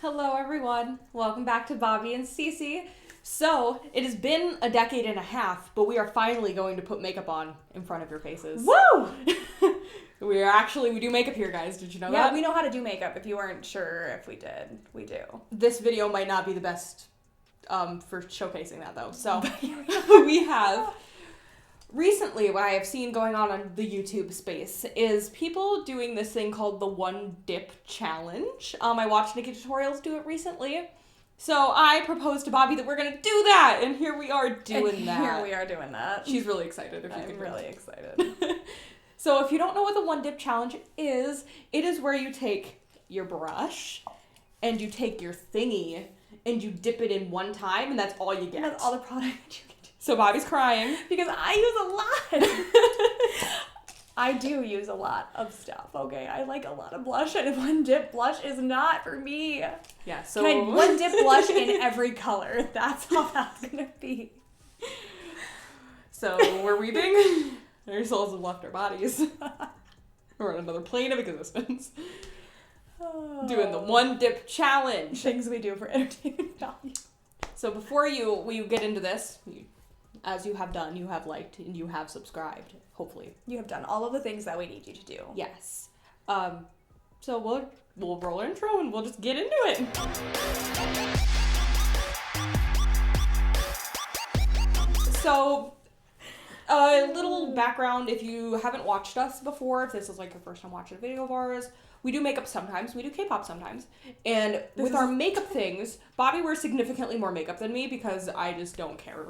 Hello, everyone. Welcome back to Bobby and Cece. So, it has been a decade and a half, but we are finally going to put makeup on in front of your faces. Woo! We do makeup here, guys. Did you know that? Yeah, we know how to do makeup. If you weren't sure if we did, we do. This video might not be the best for showcasing that, though. So, we have... Recently, what I have seen going on the YouTube space is people doing this thing called the One Dip Challenge. I watched Nikki Tutorials do it recently. So I proposed to Bobby that we're going to do that, and here we are doing that. Here we are doing that. She's really excited. I'm really excited. So if you don't know what the One Dip Challenge is, it is where you take your brush and you take your thingy and you dip it in one time, and that's all you get. That's all the product you get. So Bobby's crying. Because I use a lot. I do use a lot of stuff, okay? I like a lot of blush, and One Dip blush is not for me. Yeah, so... Can I One Dip blush in every color? That's how that's gonna be. So we're weeping. Our souls have left our bodies. We're on another plane of existence. Doing the One Dip Challenge. Things we do for entertainment value. So before we get into this, as you have done, you have liked and you have subscribed, hopefully. You have done all of the things that we need you to do. Yes. So we'll roll our intro and we'll just get into it. So, a little background, if you haven't watched us before, if this is like your first time watching a video of ours, we do makeup sometimes, we do K-pop sometimes, and with our makeup things, Bobby wears significantly more makeup than me because I just don't care.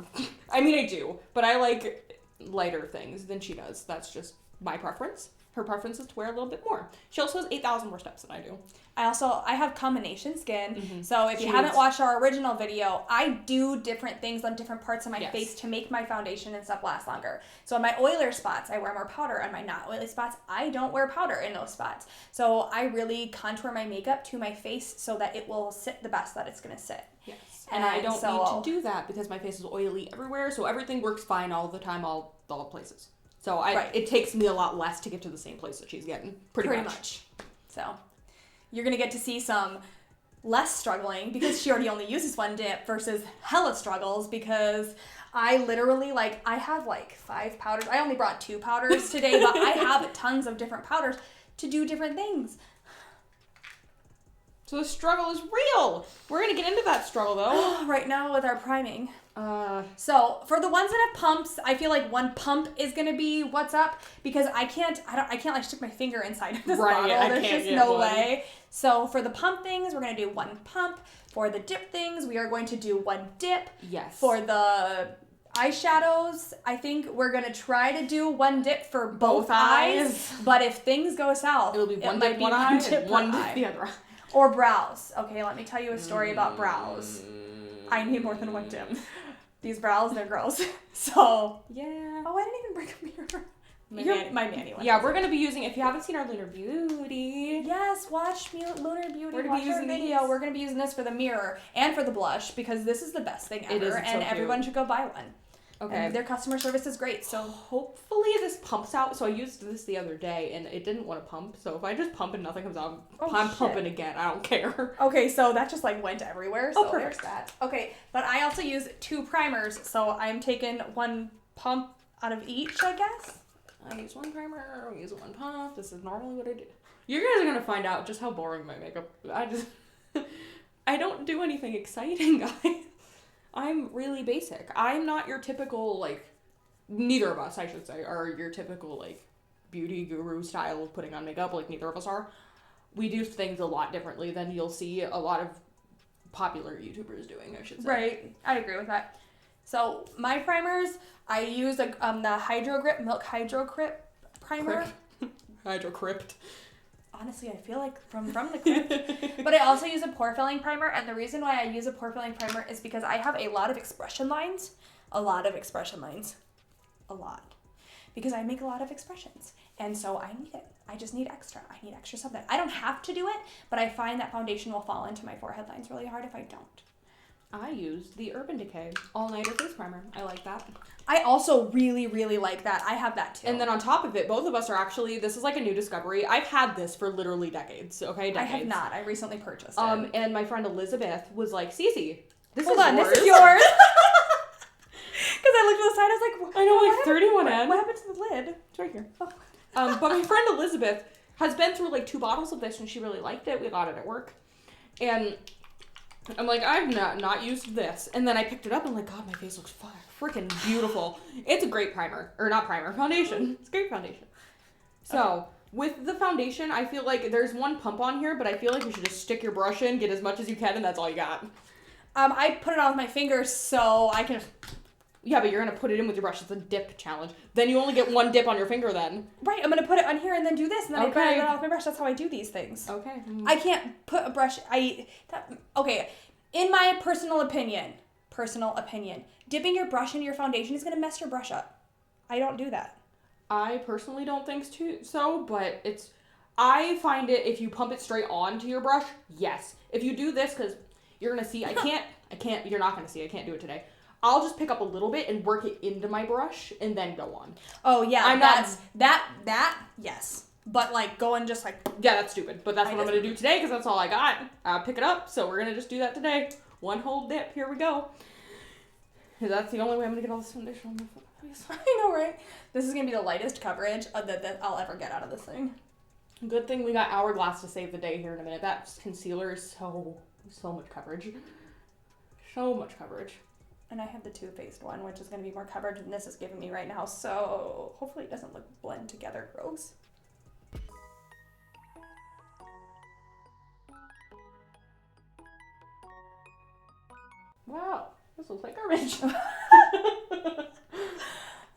I mean, I do, but I like lighter things than she does. That's just my preference. Her preference is to wear a little bit more. She also has 8,000 more steps than I do. I have combination skin, so if you She haven't is. watched our original video, I do different things on different parts of my Yes. face to make my foundation and stuff last longer. So on my oiler spots, I wear more powder. On my not oily spots, I don't wear powder in those spots. So I really contour my makeup to my face so that it will sit the best that it's going to sit. Yes. And I don't so- need to do that because my face is oily everywhere, so everything works fine all the time, all places. So it takes me a lot less to get to the same place that she's getting. Pretty much. So you're going to get to see some less struggling because she already only uses One Dip versus hella struggles because I literally, I have 5 powders. I only brought 2 powders today, but I have tons of different powders to do different things. So the struggle is real. We're going to get into that struggle, though. Right now with our priming. So for the ones that have pumps, I feel like one pump is gonna be what's up because I can't stick my finger inside of this bottle. There's just no way. So for the pump things, we're gonna do one pump. For the dip things, we are going to do one dip. Yes. For the eyeshadows, I think we're gonna try to do one dip for both eyes. But if things go south, It'll be one might dip, be one eye, dip and one per dip eye. the other eye. Or brows. Okay, let me tell you a story about brows. I need more than one dip. These brows, they're gross. So, Yeah. oh, I didn't even bring a mirror. My Manny one. Yeah, we're going to be using, if you haven't seen our Lunar Beauty. Yes, watch Lunar Beauty. We're gonna be watch our using video. these. We're going to be using this for the mirror and for the blush because this is the best thing ever. It is, it's so and cute. everyone should go buy one. Okay. And their customer service is great. So, Hopefully this pumps out. So I used this the other day and it didn't want to pump. So if I just pump and nothing comes out, I'm pumping again. I don't care. okay, so that just went everywhere. So perfect. there's that. Okay, but I also use 2 primers. So I'm taking one pump out of each, I guess. I use one primer, I use one pump. This is normally what I do. You guys are going to find out just how boring my makeup. I don't do anything exciting, guys. I'm really basic. I'm not your typical, neither of us, I should say, are your typical, beauty guru style of putting on makeup. Neither of us are. We do things a lot differently than you'll see a lot of popular YouTubers doing, I should say. Right. I agree with that. So, my primers, I use the Hydro Grip Milk Hydro Grip primer. Hydro Crypt. Honestly, I feel like from the crypt. But I also use a pore filling primer, and the reason why I use a pore filling primer is because I have a lot of expression lines. A lot. Because I make a lot of expressions. And so I need it. I just need extra. I need extra something. I don't have to do it, but I find that foundation will fall into my forehead lines really hard if I don't. I used the Urban Decay All-Nighter Face Primer. I like that. I also really, really like that. I have that too. And then on top of it, both of us are actually, this is like a new discovery. I've had this for literally decades, okay? Decades. I have not. I recently purchased it. And my friend Elizabeth was like, Cece, this Hold is on, yours. this is yours. Because I looked at the side, I was like, I know, like 31 in. What happened to the lid? It's right here. Oh. But my friend Elizabeth has been through like 2 bottles of this and she really liked it. We got it at work. And I'm like, I've not used this. And then I picked it up and I'm like, God, my face looks freaking beautiful. It's a great primer. Or not primer, foundation. It's a great foundation. So, with the foundation, I feel like there's one pump on here, but I feel like you should just stick your brush in, get as much as you can, and that's all you got. I put it on with my fingers so I can... Yeah, but you're going to put it in with your brush. It's a dip challenge. Then you only get 1 dip on your finger then. Right, I'm going to put it on here and then do this, and then I put it on with my brush. That's how I do these things. Okay. I can't put a brush... Okay, in my personal opinion, dipping your brush into your foundation is going to mess your brush up. I don't do that. I personally don't think so, but it's... I find it, if you pump it straight onto your brush, yes. If you do this, because you're going to see, you're not going to see, I can't do it today. I'll just pick up a little bit and work it into my brush and then go on. Oh, yeah, yes. But, like, going just like... Yeah, that's stupid, but that's what I'm going to do today because that's all I got. Pick it up, so we're going to just do that today. 1 whole dip, here we go. That's the only way I'm going to get all this foundation on my face. I know, right? This is going to be the lightest coverage that I'll ever get out of this thing. Good thing we got Hourglass to save the day here in a minute. That concealer is so much coverage. So much coverage. And I have the Too Faced one, which is going to be more coverage than this is giving me right now. So hopefully it doesn't blend together gross. Wow, this looks like garbage.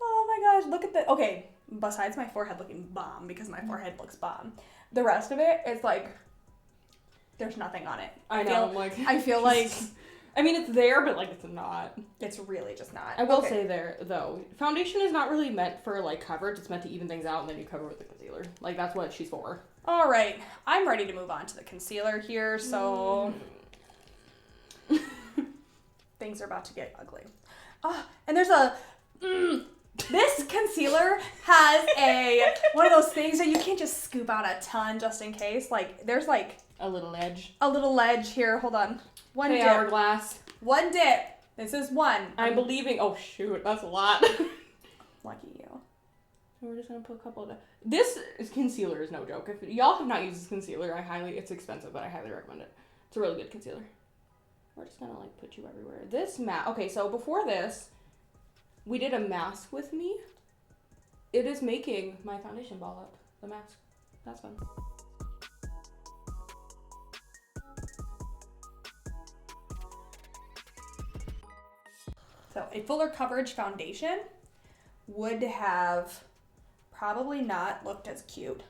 Oh my gosh, look at the... Okay, besides my forehead looking bomb, because my forehead looks bomb, the rest of it is like... There's nothing on it. I feel like... I mean, it's there, but, like, it's not. It's really just not. I will say there, though, foundation is not really meant for, like, coverage. It's meant to even things out, and then you cover with the concealer. Like, that's what she's for. All right. I'm ready to move on to the concealer here, so... Things are about to get ugly. And there's a... This concealer has one of those things that you can't just scoop out a ton just in case. Like, there's, like... A little edge. A little ledge here. Hold on. One dip. Hourglass. 1 dip. This is 1. I'm believing. Oh, shoot. That's a lot. Lucky you. So we're just going to put a couple of... This concealer is no joke. If y'all have not used this concealer, it's expensive, but I highly recommend it. It's a really good concealer. We're just going to, like, put you everywhere. This mask... Okay, so before this, we did a mask with me. It is making my foundation ball up. The mask. That's fun. So a fuller coverage foundation would have probably not looked as cute.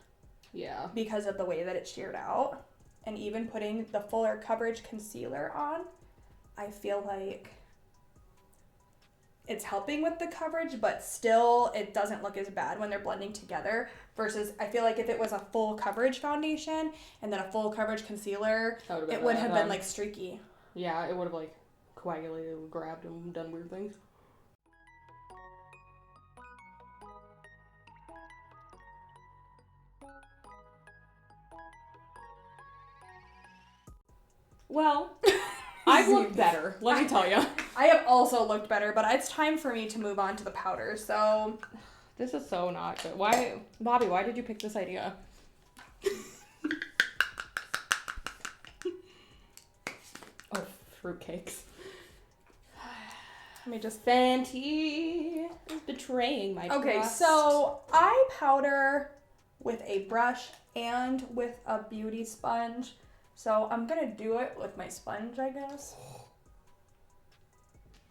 Yeah. Because of the way that it sheared out. And even putting the fuller coverage concealer on, I feel like it's helping with the coverage, but still it doesn't look as bad when they're blending together. Versus I feel like if it was a full coverage foundation and then a full coverage concealer, it would have been like streaky. Yeah, it would have like coagulated, grabbed, and done weird things. Well, I've looked better, let me tell you. I have also looked better, but it's time for me to move on to the powder, so... This is so not good. Why, Bobby, why did you pick this idea? Oh, fruitcakes. Let me just... Fenty is betraying my trust. Okay, so I powder with a brush and with a beauty sponge. So I'm going to do it with my sponge, I guess.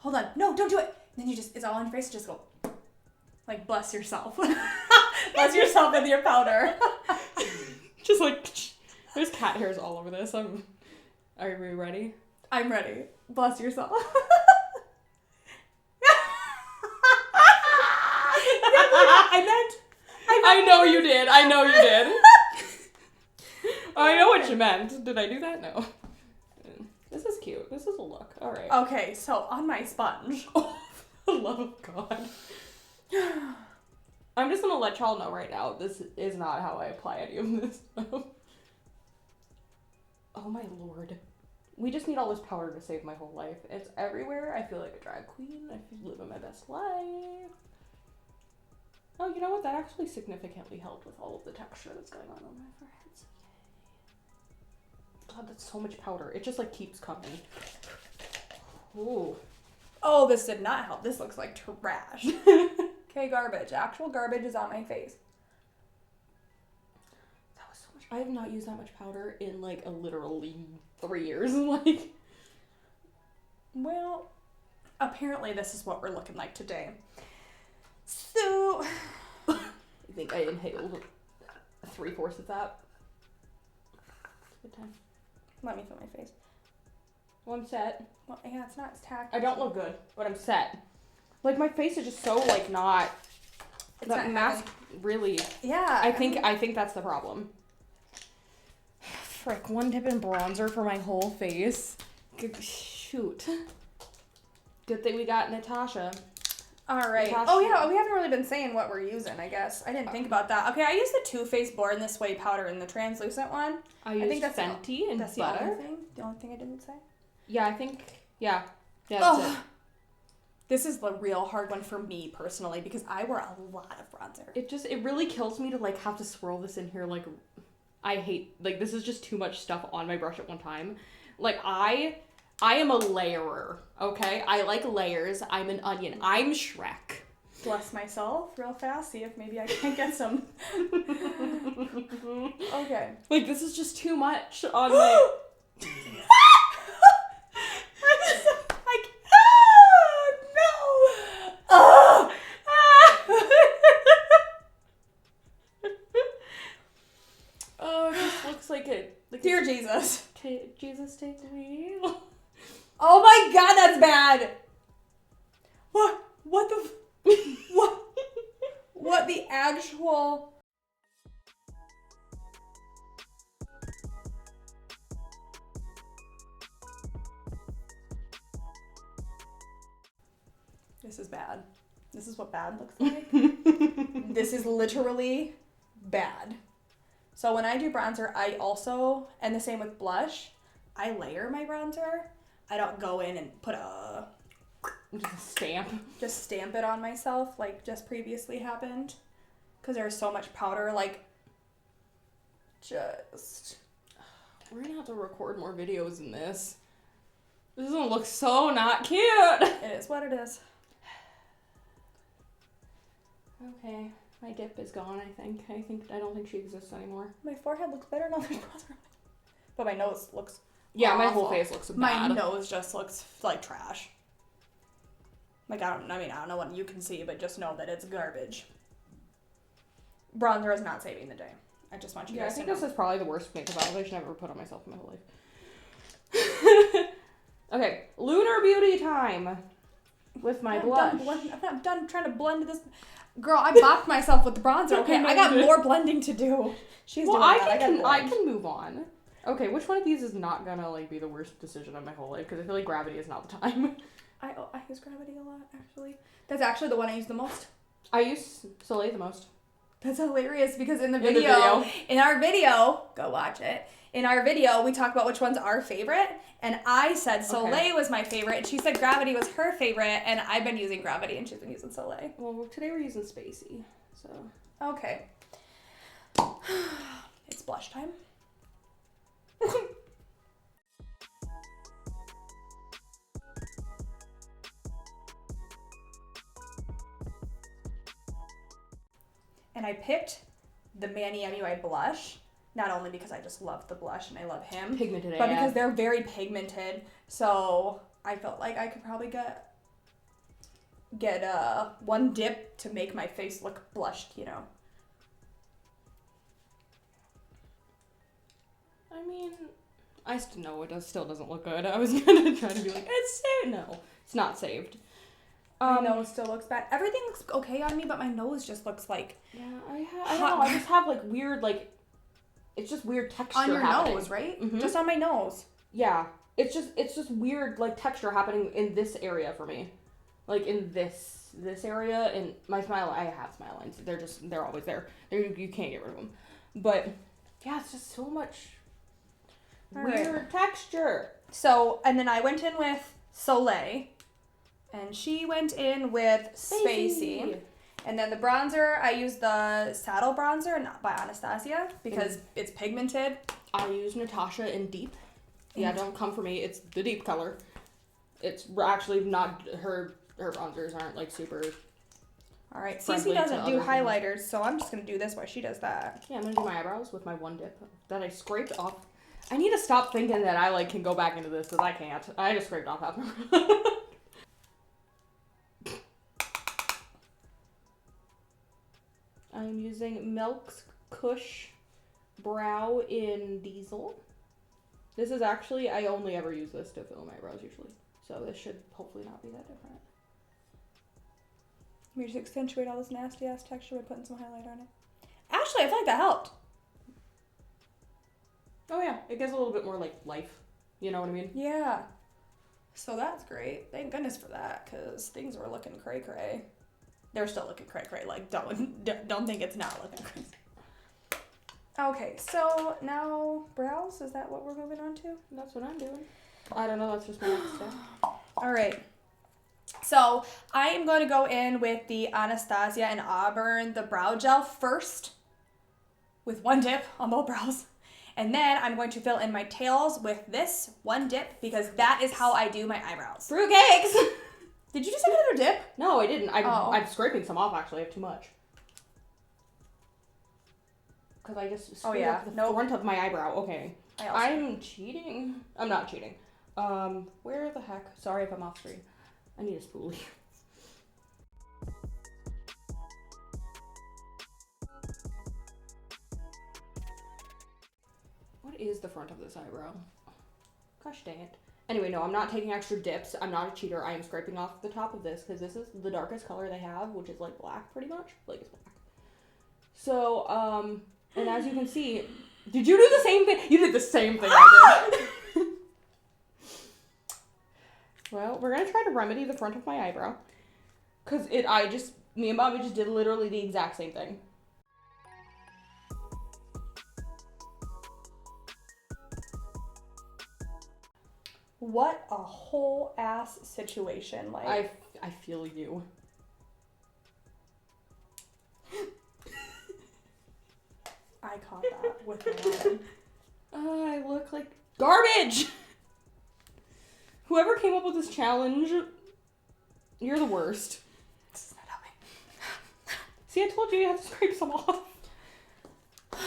Hold on. No, don't do it. Then it's all on your face. Just go, like, bless yourself. Bless yourself with your powder. Just like, there's cat hairs all over this. Are we ready? I'm ready. Bless yourself. I know you did. I know you did. I know what you meant. Did I do that? No. This is cute. This This is a look. All right. Okay, so on my sponge. Oh, for the love of God. I'm just gonna let y'all know right now, this is not how I apply any of this stuff. Oh my lord. We just need all this powder to save my whole life. It's everywhere. I feel like a drag queen. I feel living my best life. Oh, you know what? That actually significantly helped with all of the texture that's going on my forehead. So yay. God, that's so much powder. It just like keeps coming. Ooh. Oh, this did not help. This looks like trash. Okay, garbage. Actual garbage is on my face. That was so much. I have not used that much powder in like a literally 3 years. Like, well, apparently this is what we're looking like today. So, I think I inhaled 3/4 of that. Good time. Let me feel my face. Well, I'm set. Well, yeah, it's not. It's tacky. I don't look good, but I'm set. Like, my face is just so, like, not... It's that not mask, really... Yeah. I think that's the problem. Frick, one dip in bronzer for my whole face. Shoot. Good thing we got Natasha. All right. Natasha. Oh, yeah, we haven't really been saying what we're using, I guess. I didn't think about that. Okay, I use the Too Faced Born This Way powder in the translucent one. I think that's Fenty and that's butter. The only thing I didn't say. Yeah, I think... Yeah. Yeah, that's it. This is the real hard one for me personally because I wear a lot of bronzer. It really kills me to like have to swirl this in here. Like, I hate, like, this is just too much stuff on my brush at one time. Like, I am a layerer, okay? I like layers. I'm an onion. I'm Shrek. Bless myself real fast. See if maybe I can get some. Okay. Like, this is just too much on my... Dear Jesus. Jesus, take the wheel. Oh my God, that's bad. What? What the? What? What the actual? This is bad. This is what bad looks like. This is literally bad. So when I do bronzer, I also, and the same with blush, I layer my bronzer. I don't go in and put a... Just stamp it on myself like just previously happened. Because there's so much powder, like, just... We're going to have to record more videos in this. This is going to look so not cute. It is what it is. Okay. My dip is gone, I think. I don't think she exists anymore. My forehead looks better now than bronzer. But my nose looks awful. My whole face looks bad. My nose just looks like trash. Like, I don't know what you can see, but just know that it's garbage. Bronzer is not saving the day. I just want you guys to know. I think this is probably the worst makeup application I've ever put on myself in my whole life. Okay, Lunar Beauty time. With my blush. I'm not done trying to blend this. Girl, I bopped myself with the bronzer, okay? I got more blending to do. She's doing that. I can move on. Okay, which one of these is not gonna, like, be the worst decision of my whole life? Because I feel like Gravity is not the time. I use Gravity a lot, actually. That's actually the one I use the most. I use Soleil the most. That's hilarious because in our video, go watch it. In our video, we talked about which one's our favorite, and I said Soleil was my favorite, and she said Gravity was her favorite, and I've been using Gravity, and she's been using Soleil. Well, today we're using Spacey, so. Okay. It's blush time. And I picked the Manny MUI blush, not only because I just love the blush and I love him, pigmented, but because they're very pigmented. So I felt like I could probably get one dip to make my face look blushed, you know. I mean, I still know it still doesn't look good. I was gonna try to be like, it's saved. No, it's not saved. My nose still looks bad. Everything looks okay on me, but my nose just looks like... Yeah, I don't know. I just have, like, weird, like... It's just weird texture on your happening. nose, right? Mm-hmm. Just on my nose. Yeah. it's just weird, like, texture happening in this area for me. Like, in this area, and my smile, I have smile lines. They're always there. You can't get rid of them. But, yeah, it's just so much weird texture. So, and then I went in with Soleil, and she went in with Spacey. And then the bronzer, I used the Saddle Bronzer by Anastasia because it's pigmented. I use Natasha in Deep. Yeah, don't come for me. It's the Deep color. It's actually not, her bronzers aren't, like, super... All right, Cece doesn't do highlighters, so I'm just going to do this while she does that. Yeah, I'm going to do my eyebrows with my one dip that I scraped off. I need to stop thinking that I, like, can go back into this, because I can't. I just scraped off half. I'm using Milk's Kush Brow in Diesel. This is actually, I only ever use this to fill my eyebrows usually. So this should hopefully not be that different. Let me just accentuate all this nasty ass texture by putting some highlighter on it. Actually, I feel like that helped. Oh yeah, it gives a little bit more like life. You know what I mean? Yeah. So that's great. Thank goodness for that, because things were looking cray-cray. They're still looking cray-cray. Like, don't think it's not looking crazy. Okay, so now brows. Is that what we're moving on to? That's what I'm doing. I don't know. That's just my next step. All right. So I am going to go in with the Anastasia and Auburn, the brow gel first, with one dip on both brows. And then I'm going to fill in my tails with this one dip because that is how I do my eyebrows. Fruitcakes! Did you just have another dip? No, I didn't. I'm scraping some off, actually. I have too much. Because I just screwed up the front of my eyebrow. Okay. I'm cheating. I'm not cheating. Where the heck? Sorry if I'm off screen. I need a spoolie. What is the front of this eyebrow? Gosh dang it. Anyway, no, I'm not taking extra dips. I'm not a cheater. I am scraping off the top of this because this is the darkest color they have, which is like black pretty much. Like it's black. So, and as you can see, did you do the same thing? You did the same thing I did. Well, we're going to try to remedy the front of my eyebrow. Because me and Bobby just did literally the exact same thing. What a whole ass situation. Like I feel you. I caught that with my arm. I look like garbage! Whoever came up with this challenge, you're the worst. This is not helping. See, I told you have to scrape some off. I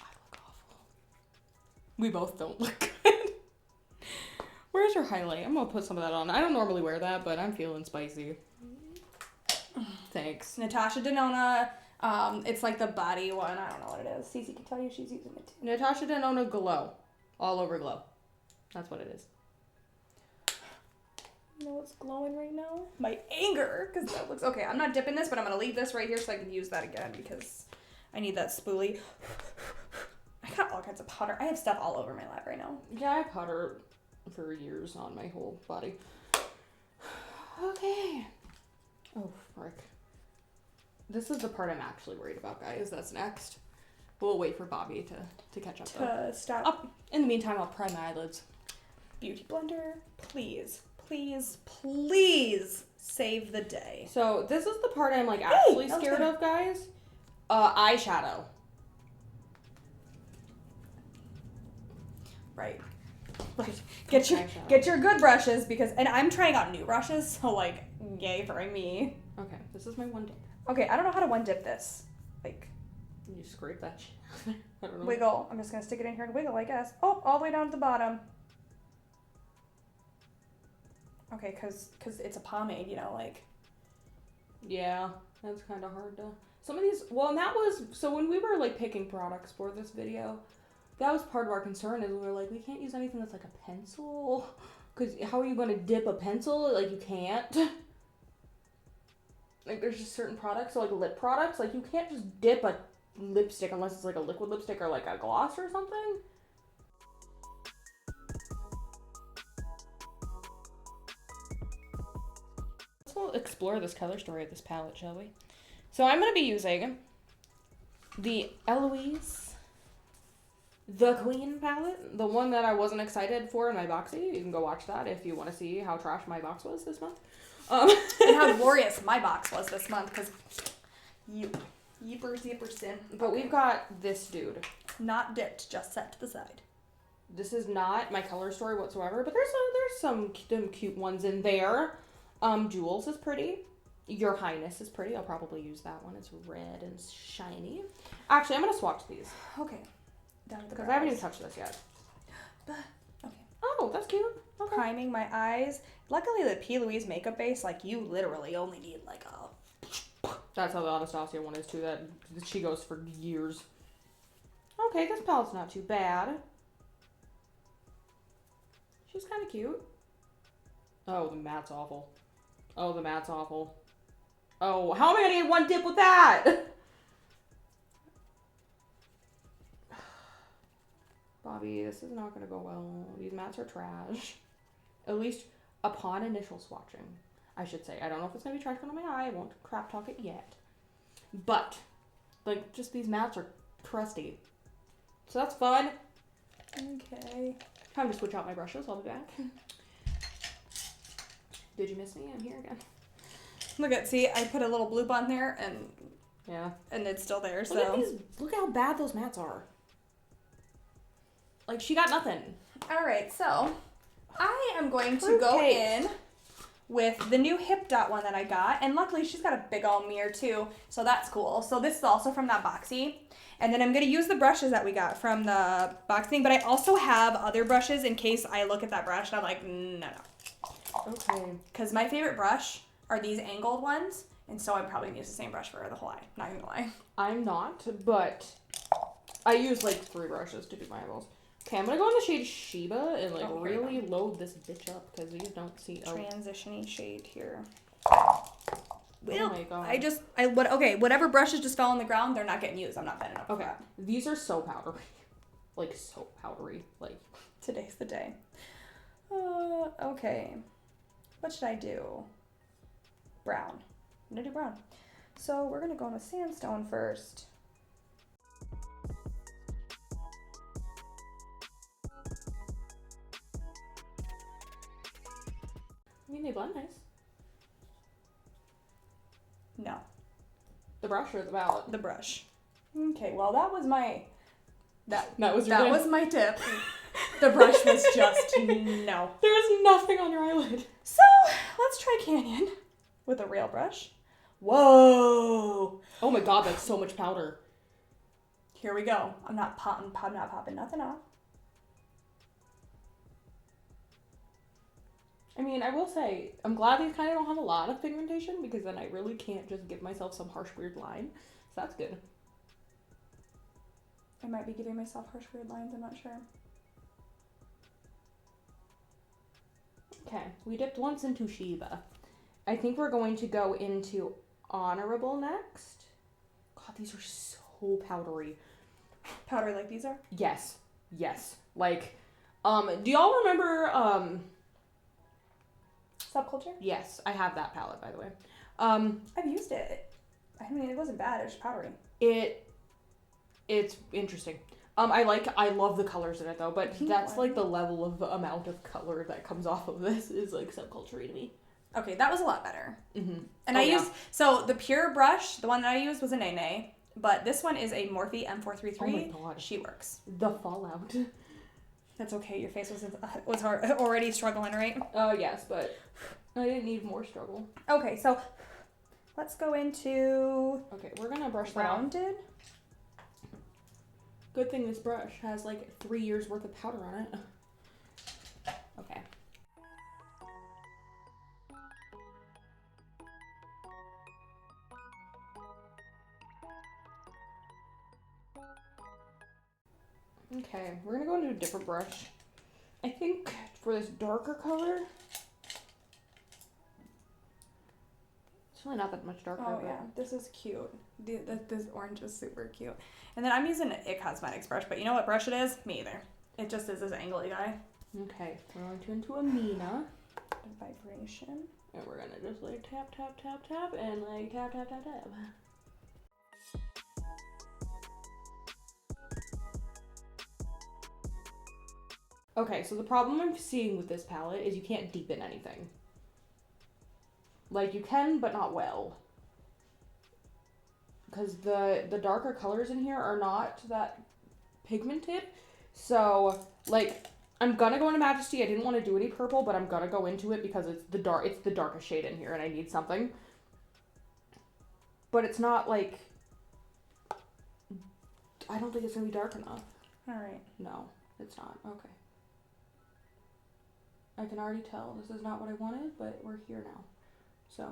look awful. We both don't look good. Where's your highlight? I'm gonna put some of that on. I don't normally wear that, but I'm feeling spicy. Thanks. Natasha Denona. It's like the body one. I don't know what it is. Cece can tell you she's using it too. Natasha Denona Glow. All over glow. That's what it is. You know what's glowing right now? My anger. Because that looks... Okay, I'm not dipping this, but I'm going to leave this right here so I can use that again because I need that spoolie. I got all kinds of powder. I have stuff all over my lap right now. Yeah, I powder for years on my whole body. Okay. Oh, frick. This is the part I'm actually worried about, guys. That's next. We'll wait for Bobby to catch up. Stop. In the meantime, I'll pry my eyelids. Beauty blender, please, please, please save the day. So this is the part I'm like actually scared of, guys. Eyeshadow. Right. Get your good brushes and I'm trying out new brushes, so like yay for me. Okay, this is my one dip. Okay, I don't know how to one dip this. Like, you scrape that shit. I don't know. Wiggle. I'm just gonna stick it in here and wiggle, I guess. Oh, all the way down to the bottom. Okay, cause it's a pomade, you know, like. Yeah, that's kind of hard to. Some of these, well, and that was so when we were like picking products for this video, that was part of our concern is we were like, we can't use anything that's like a pencil, cause how are you gonna dip a pencil? Like you can't. Like there's just certain products, so like lip products, like you can't just dip a lipstick unless it's like a liquid lipstick or like a gloss or something. explore this color story of this palette, shall we? So I'm going to be using the Eloise The Queen palette, the one that I wasn't excited for in my boxy. You can go watch that if you want to see how trash my box was this month. And how glorious my box was this month, because yeeperson. But we've got this dude. Not dipped, just set to the side. This is not my color story whatsoever, but there's some cute ones in there. Jules is pretty. Your Highness is pretty. I'll probably use that one. It's red and shiny. Actually, I'm going to swatch these. Okay. Because I haven't even touched this yet. Okay. Oh, that's cute. Okay. Priming my eyes. Luckily, the P. Louise makeup base, like, you literally only need, like, a... That's how the Anastasia one is, too. That she goes for years. Okay, this palette's not too bad. She's kind of cute. Oh, the matte's awful. Oh, the matte's awful. Oh, how am I going to get one dip with that? Bobby, this is not going to go well. These mattes are trash. At least upon initial swatching, I should say. I don't know if it's going to be trash on my eye. I won't crap talk it yet. But, like, just these mattes are crusty. So that's fun. Okay. Time to switch out my brushes. I'll be back. Did you miss me? I'm here again. See, I put a little bloop on there, and yeah, and it's still there. So look how bad those mattes are. Like, she got nothing. All right, so I am going to go in with the new Hip Dot one that I got, and luckily she's got a big old mirror too, so that's cool. So this is also from that boxy, and then I'm gonna use the brushes that we got from the box thing, but I also have other brushes in case I look at that brush and I'm like, no. Okay. Because my favorite brush are these angled ones, and so I'm probably gonna use the same brush for the whole eye. Not gonna lie. I'm not, but I use like 3 brushes to do my eyeballs. Okay, I'm gonna go in the shade Sheba and like really load this bitch up because these don't see transition-y shade here. Oh my god. Whatever brushes just fell on the ground, they're not getting used. I'm not bending up. Okay. These are so powdery. Like so powdery. Like today's the day. Okay. What should I do? Brown. I'm gonna do brown. So we're gonna go in with sandstone first. I mean, they blend nice. No. The brush or the palette? The brush. Okay, well that was my was my tip. The brush was just no. There was nothing on your eyelid. So let's try Canyon with a real brush. Whoa! Oh my god, that's so much powder. Here we go. I'm not popping nothing off. I mean, I will say, I'm glad these kind of don't have a lot of pigmentation because then I really can't just give myself some harsh weird line. So that's good. I might be giving myself harsh weird lines, I'm not sure. Okay, we dipped once into Sheba. I think we're going to go into Honorable next. God, these are so powdery. Powdery like these are? Yes. Yes. Like, do y'all remember, Subculture? Yes, I have that palette, by the way. I've used it. I mean, it wasn't bad. It was powdery. It's interesting. I love the colors in it though, but that's like the level of amount of color that comes off of this is like subculture to me. Okay, that was a lot better. Mm-hmm. And so the pure brush, the one that I used was a Nene, but this one is a Morphe M433. Oh my god. She works. The fallout. That's okay, your face was already struggling, right? Oh, yes, but I didn't need more struggle. Okay, so let's go into... Okay, we're gonna brush that rounded. Good thing this brush has like 3 years worth of powder on it. Okay. Okay, we're gonna go into a different brush. I think for this darker color, it's really not that much darker. Oh yeah, this is cute. This orange is super cute. And then I'm using an It Cosmetics brush, but you know what brush it is? Me either. It just is this angly guy. Okay, we're going into Amina. and vibration. And we're gonna just like tap, tap, tap, tap, and like tap, tap, tap, tap. Okay, so the problem I'm seeing with this palette is you can't deepen anything. Like, you can, but not well. Because the darker colors in here are not that pigmented. So, like, I'm gonna go into Majesty. I didn't want to do any purple, but I'm gonna go into it because it's the darkest shade in here and I need something. But it's not, like... I don't think it's gonna be dark enough. Alright. No, it's not. Okay. I can already tell this is not what I wanted, but we're here now. So.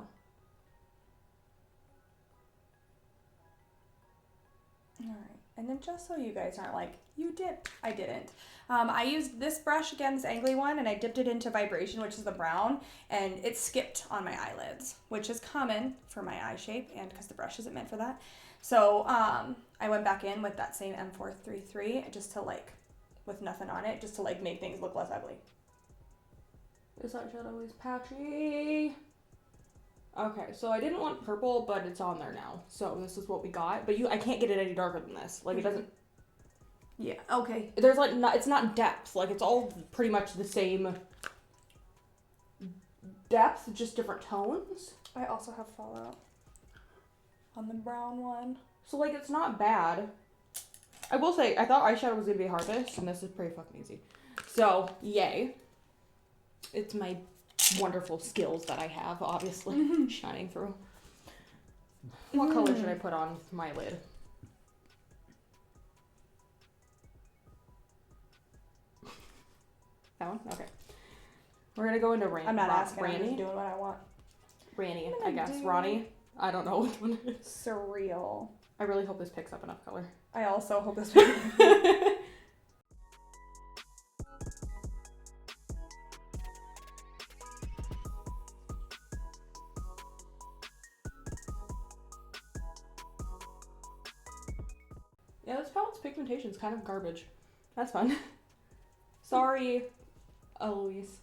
Alright, and then just so you guys aren't like, you dipped, I didn't. I used this brush again, this angly one, and I dipped it into Vibration, which is the brown, and it skipped on my eyelids, which is common for my eye shape, and because the brush isn't meant for that. So I went back in with that same M433, just to like, with nothing on it, just to like make things look less ugly. This eyeshadow is patchy. Okay, so I didn't want purple, but it's on there now. So this is what we got. But I can't get it any darker than this. Like, it doesn't... Yeah, okay. There's, like, it's not depth. Like, it's all pretty much the same depth, just different tones. I also have Fallout on the brown one. So, like, it's not bad. I will say, I thought eyeshadow was going to be hardest, and this is pretty fucking easy. So, yay. It's my wonderful skills that I have, obviously, shining through. What color should I put on my lid? That one? Okay. We're going to go into Ranny. I'm not asking, I'm just doing what I want. Ranny, I guess. Ronnie? I don't know which one it is. Surreal. I really hope this picks up enough color. I also hope this Yeah, this palette's pigmentation is kind of garbage. That's fun. Sorry, Eloise.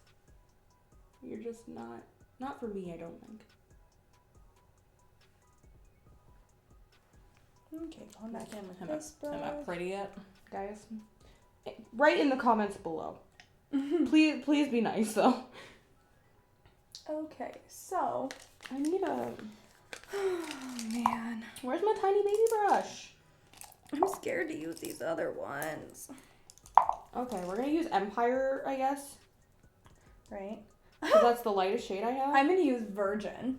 You're just not for me, I don't think. Okay, going back in with this brush. I'm not pretty yet, guys. Write in the comments below. Please be nice, though. Okay, so I need a... Oh, man. Where's my tiny baby brush? I'm scared to use these other ones. Okay, we're gonna use Empire, I guess. Right? Because that's the lightest shade I have. I'm gonna use Virgin.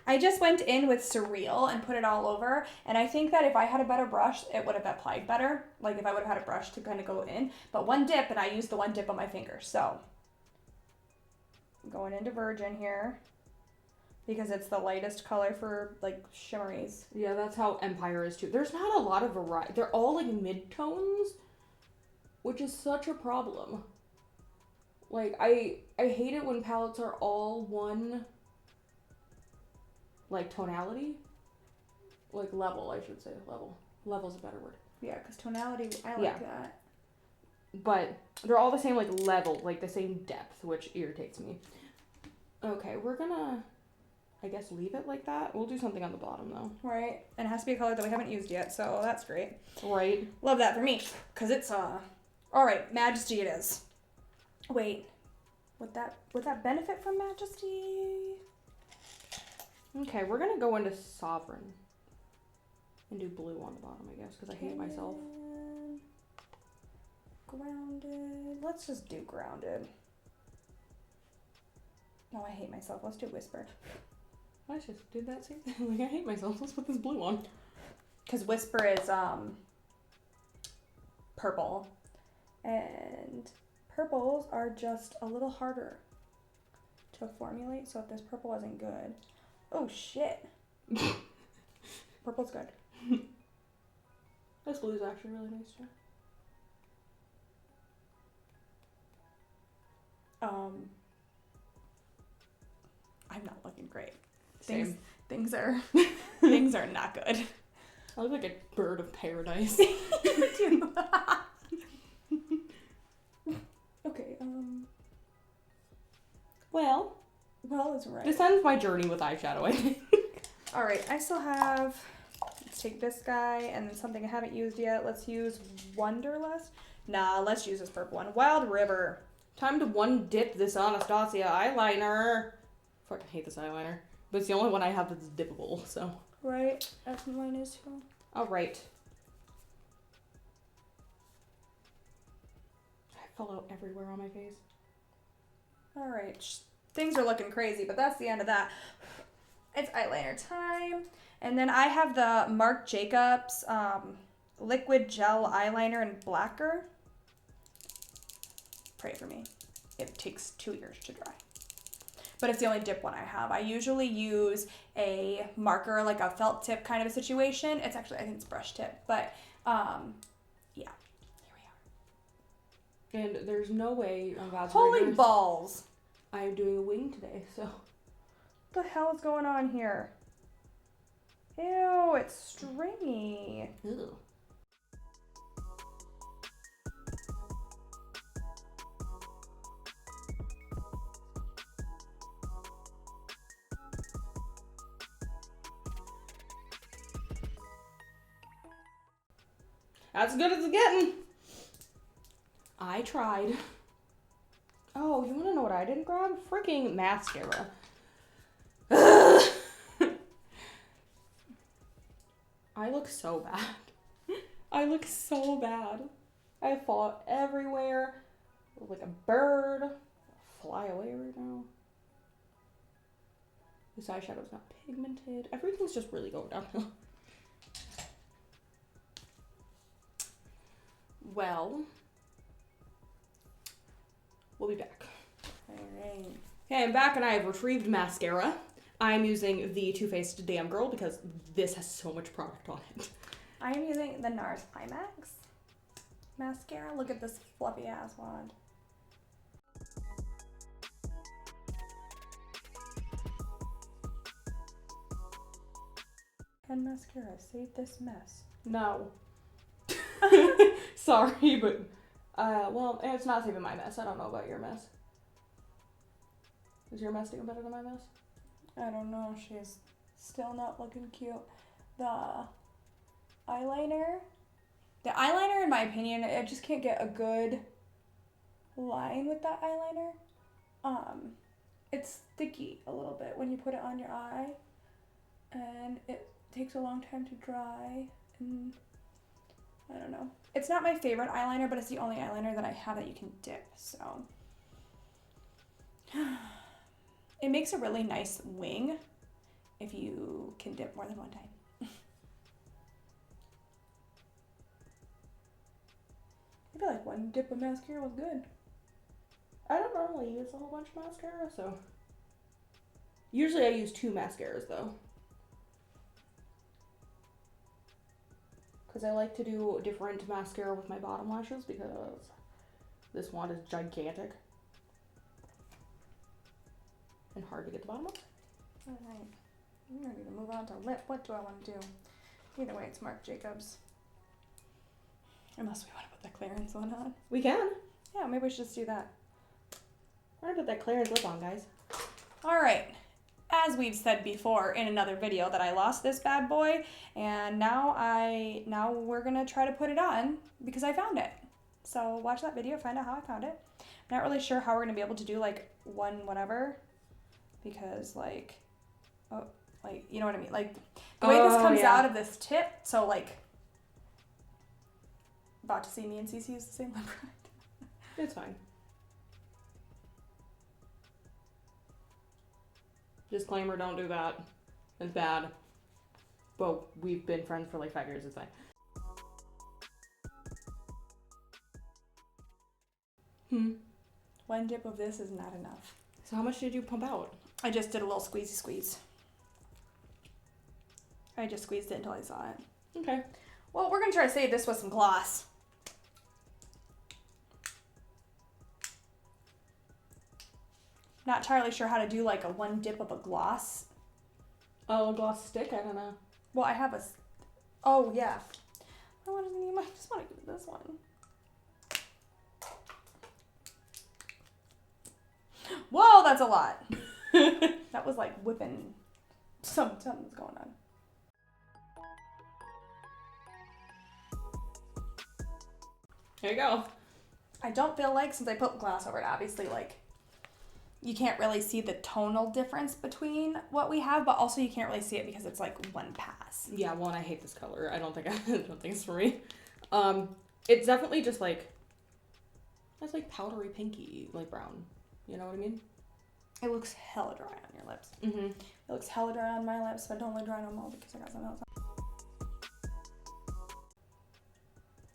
I just went in with Surreal and put it all over, and I think that if I had a better brush, it would have applied better. Like if I would have had a brush to kind of go in. But one dip, and I used the one dip on my finger, so. I'm going into Virgin here. Because it's the lightest color for, like, shimmeries. Yeah, that's how Empire is, too. There's not a lot of variety. They're all, like, mid-tones, which is such a problem. Like, I hate it when palettes are all one, like, tonality. Like, level, I should say. Level. Level's a better word. Yeah, because tonality, I like that. But they're all the same, like, level, like, the same depth, which irritates me. Okay, we're gonna... I guess leave it like that. We'll do something on the bottom, though. Right. And it has to be a color that we haven't used yet, so that's great. Right. Love that for me, because it's, Alright, Majesty it is. Wait. Would that benefit from Majesty? Okay, we're gonna go into Sovereign. And do blue on the bottom, I guess, because I hate myself. Grounded. Let's just do Grounded. No, I hate myself. Let's do Whisper. I just did that same thing. Like, I hate myself. Let's put this blue on. Because Whisper is, purple. And purples are just a little harder to formulate. So if this purple isn't good... Oh, shit. Purple's good. This blue is actually really nice, too. I'm not looking great. Same. Things are not good. I look like a bird of paradise. You do. Okay, Well, is right. This ends my journey with eyeshadow, I think. All right, I still have, let's take this guy and then something I haven't used yet. Let's use Wonderlust. Nah, let's use this purple one. Wild River. Time to one dip this Anastasia eyeliner. Fucking hate this eyeliner. But it's the only one I have that's dippable, so. Right, that's what mine is too. All right. I fell out everywhere on my face. All right, things are looking crazy, but that's the end of that. It's eyeliner time. And then I have the Marc Jacobs liquid gel eyeliner in Blacker. Pray for me. It takes 2 years to dry. But it's the only dip one I have. I usually use a marker, like a felt tip kind of a situation. It's actually, I think it's brush tip. But, yeah. Here we are. And there's no way on God's Holy balls! I am doing a wing today, so. What the hell is going on here? Ew, it's stringy. Ew. That's as good as it's getting. I tried. Oh, you want to know what I didn't grab? Freaking mascara. I look so bad. I look so bad. I fall everywhere. I look like a bird. I'll fly away right now. This eyeshadow's not pigmented. Everything's just really going downhill. Well, we'll be back. Alright. Okay, I'm back and I have retrieved mascara. I'm using the Too Faced Damn Girl because this has so much product on it. I am using the NARS Climax mascara. Look at this fluffy ass wand. And mascara, save this mess. No. Sorry, but, well, it's not saving my mess. I don't know about your mess. Is your mess doing better than my mess? I don't know. She's still not looking cute. The eyeliner, in my opinion, I just can't get a good line with that eyeliner. It's sticky a little bit when you put it on your eye, and it takes a long time to dry, and I don't know. It's not my favorite eyeliner, but it's the only eyeliner that I have that you can dip, so. It makes a really nice wing if you can dip more than one time. I feel like one dip of mascara was good. I don't normally use a whole bunch of mascara, so. Usually I use 2 mascaras, though. Because I like to do different mascara with my bottom lashes because this one is gigantic. And hard to get the bottom of. Alright. I'm ready to move on to lip. What do I want to do? Either way, it's Marc Jacobs. Unless we want to put the clearance one on. We can. Yeah, maybe we should just do that. We're gonna put that clearance lip on, guys. Alright. As we've said before in another video that I lost this bad boy, and now we're gonna try to put it on because I found it. So watch that video, find out how I found it. I'm not really sure how we're gonna be able to do like one whatever, because like, oh, like, you know what I mean? Like the way this comes out of this tip, so like, about to see me and Cece use the same lip product. It's fine. Disclaimer, don't do that. It's bad. But we've been friends for like 5 years, it's fine. One dip of this is not enough. So how much did you pump out? I just did a little squeezy squeeze. I just squeezed it until I saw it. Okay. Well, we're gonna try to save this with some gloss. Not entirely sure how to do like a one dip of a gloss. Oh, a gloss stick? I don't know. Well, I have a. Oh yeah. I just want to use this one. Whoa, that's a lot. That was like whipping. Something's going on. There you go. I don't feel like, since I put glass over it, obviously, like, you can't really see the tonal difference between what we have, but also you can't really see it because it's like one pass. Yeah, well, and I hate this color. I don't think it's for me. It's definitely just like, it's like powdery pinky, like brown. You know what I mean? It looks hella dry on your lips. Mm-hmm. It looks hella dry on my lips, but don't look dry on them all because I got something else on.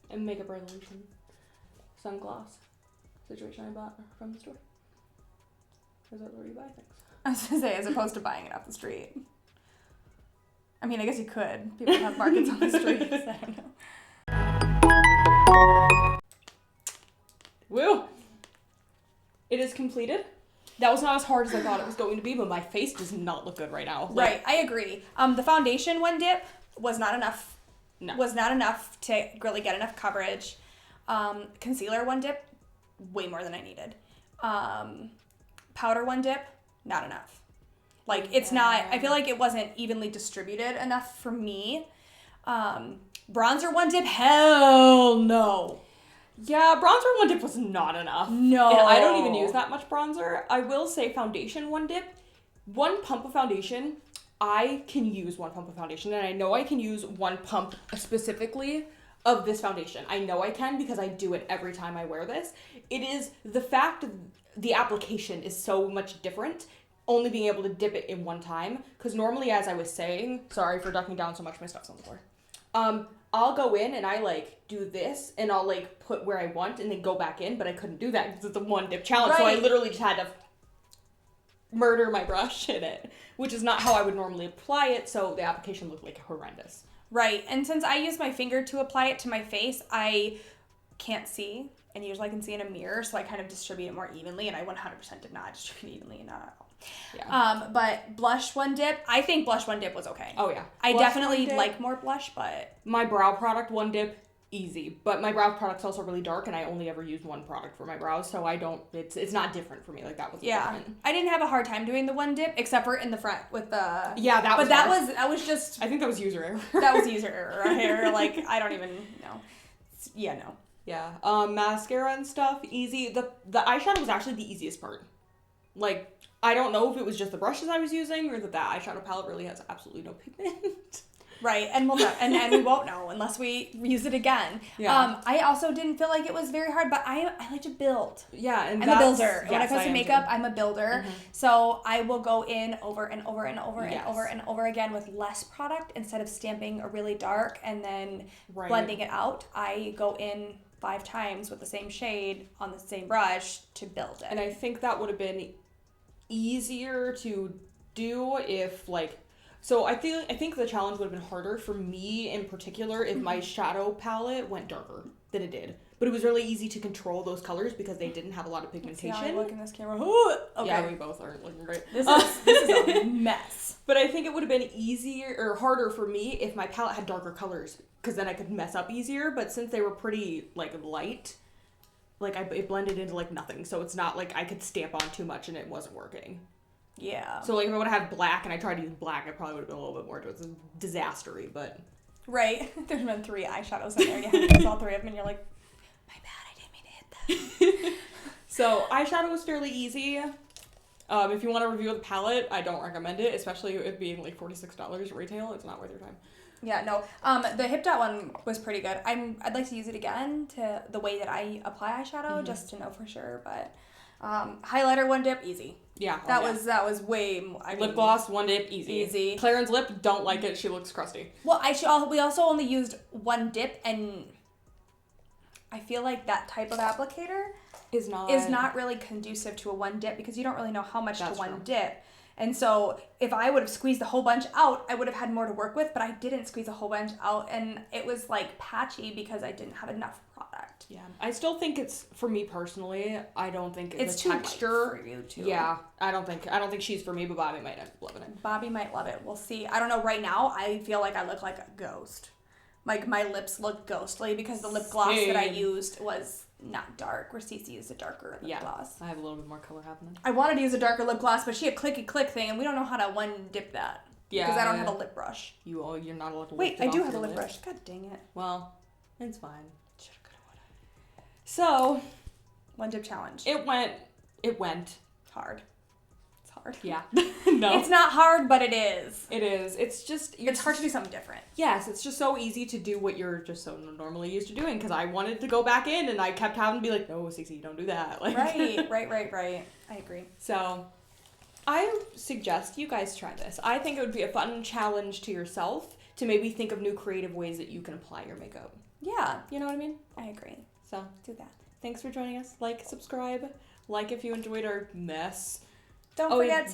And makeup resolution sunglass situation I bought from the store. Is that where you buy things? I was gonna say, as opposed to buying it off the street. I mean, I guess you could. People have markets on the streets. I don't know. Woo! It is completed. That was not as hard as I thought it was going to be, but my face does not look good right now. Right, I agree. The foundation one dip was not enough. No. Was not enough to really get enough coverage. Concealer one dip, way more than I needed. Powder one dip, not enough. Like, it's not, I feel like it wasn't evenly distributed enough for me. Bronzer one dip, hell no. Yeah, bronzer one dip was not enough. No. And I don't even use that much bronzer. I will say foundation one dip. One pump of foundation, I can use one pump of foundation, and I know I can use one pump specifically of this foundation. I know I can because I do it every time I wear this. It is the fact the application is so much different, only being able to dip it in one time. Because normally, as I was saying, sorry for ducking down so much, my stuff's on the floor. I'll go in and I like do this and I'll like put where I want and then go back in, but I couldn't do that because it's a one dip challenge. Right. So I literally just had to murder my brush in it, which is not how I would normally apply it. So the application looked like horrendous. Right. And since I use my finger to apply it to my face, I can't see. And usually I can see in a mirror, so I kind of distribute it more evenly, and I 100% did not distribute evenly, not at all. Yeah. But blush one dip, I think blush one dip was okay. Oh, yeah. I definitely like more blush, but... My brow product one dip, easy. But my brow product's also really dark, and I only ever use one product for my brows, so I don't... It's not different for me. Like, that was different. I didn't have a hard time doing the one dip, except for in the front with the... Yeah, that was that was just... I think that was user error. That was user error right here. Like, I don't even know. Yeah, no. Yeah. Mascara and stuff, easy. The eyeshadow was actually the easiest part. Like, I don't know if it was just the brushes I was using or that eyeshadow palette really has absolutely no pigment. Right, and we'll know, and we won't know unless we use it again. Yeah. I also didn't feel like it was very hard, but I like to build. Yeah, and I'm a builder. Yes, when it comes to makeup, I'm a builder. Mm-hmm. So I will go in over and over and over and over and over again with less product instead of stamping a really dark and then blending it out. I go in 5 times with the same shade on the same brush to build it. And I think that would have been easier to do if like... So I think the challenge would have been harder for me in particular if my shadow palette went darker than it did. But it was really easy to control those colors because they didn't have a lot of pigmentation. Let's see how I look in this camera. Okay. Yeah, we both aren't looking great. This is a mess. But I think it would have been easier or harder for me if my palette had darker colors because then I could mess up easier. But since they were pretty like light, like it blended into like nothing. So it's not like I could stamp on too much and it wasn't working. Yeah. So, like, if I would have had black and I tried to use black, I probably would have been a little bit more disastery, but... Right. There's been 3 eyeshadows in there. You have to use all 3 of them, and you're like, my bad, I didn't mean to hit that. So, eyeshadow was fairly easy. If you want to review the palette, I don't recommend it, especially it being, like, $46 retail. It's not worth your time. Yeah, no. The Hip Dot one was pretty good. I'd like to use it again to the way that I apply eyeshadow, just to know for sure, but... highlighter one dip, easy. Yeah. That was way more. Lip gloss, one dip, easy. Easy. Claren's lip, don't like it. She looks crusty. Well, we also only used one dip, and I feel like that type of applicator is not really conducive to a one dip because you don't really know how much to one dip. And so if I would have squeezed a whole bunch out, I would have had more to work with, but I didn't squeeze a whole bunch out, and it was like patchy because I didn't have enough product. Yeah. I still think it's, for me personally, I don't think it's too texture for you too. Yeah. I don't think she's for me, but Bobby might end up loving it. Bobby might love it. We'll see. I don't know. Right now, I feel like I look like a ghost. Like my lips look ghostly because the lip gloss that I used was not dark, where Cece used a darker lip gloss. I have a little bit more color happening. I wanted to use a darker lip gloss, but she had click thing, and we don't know how to one dip that. Yeah. Because I don't have a lip brush. You're not allowed to Wait, I do have a lip brush. God dang it. Well, it's fine. Shoulda, coulda, woulda. So, one dip challenge. It went hard. It's hard. Yeah. No. It's not hard, but it is. It is. It's just... It's hard to do something different. Yes, it's just so easy to do what you're just so normally used to doing, because I wanted to go back in, and I kept having to be like, no, Cece, don't do that. Like, right. I agree. So, I suggest you guys try this. I think it would be a fun challenge to yourself to maybe think of new creative ways that you can apply your makeup. Yeah. You know what I mean? I agree. So, do that. Thanks for joining us. Like, subscribe. Like if you enjoyed our mess. Don't forget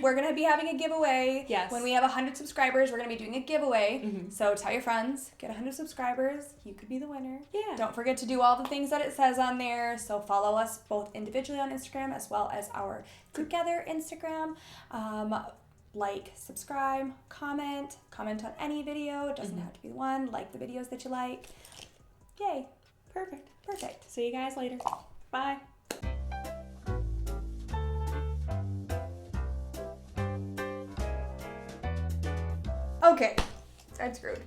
we're going to be having a giveaway. Yes. When we have 100 subscribers, we're going to be doing a giveaway. Mm-hmm. So tell your friends, get 100 subscribers. You could be the winner. Yeah. Don't forget to do all the things that it says on there. So follow us both individually on Instagram as well as our together Instagram. Like, subscribe, comment on any video. It doesn't have to be the one. Like the videos that you like. Yay. Perfect. See you guys later. Bye. Okay, I'm screwed.